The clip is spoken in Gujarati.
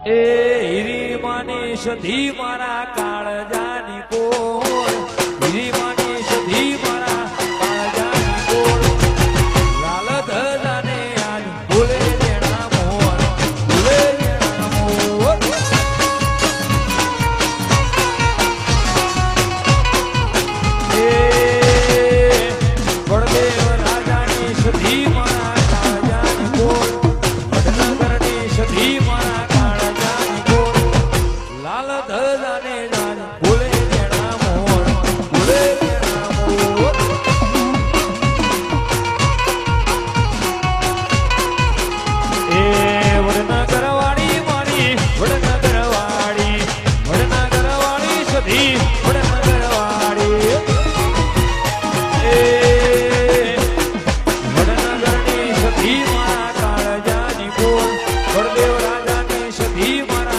એ હીરી માની સધી મારા કાળજાની કોર હીરી માની સધી મારા કાળજાની કોર લાલ ધજાને આજ ભૂલે જેણા મોર ભૂલે જેણા મોર એ વડદેવ રાજાની સધી મારા કાળજાની કોર વડનગરની સધી મારા કાળજાની કોર લાલ ધજાને આજ ભૂલે જેણા મોર ભૂલે જેણા મોર એ વડનગરવાળી મારી વડનગરવાળી વડનગરવાળી સધી વડનગરવાળી એ વડનગરની સધી મારા કાળજાની કોર વડદેવ રાજાની સધી મારા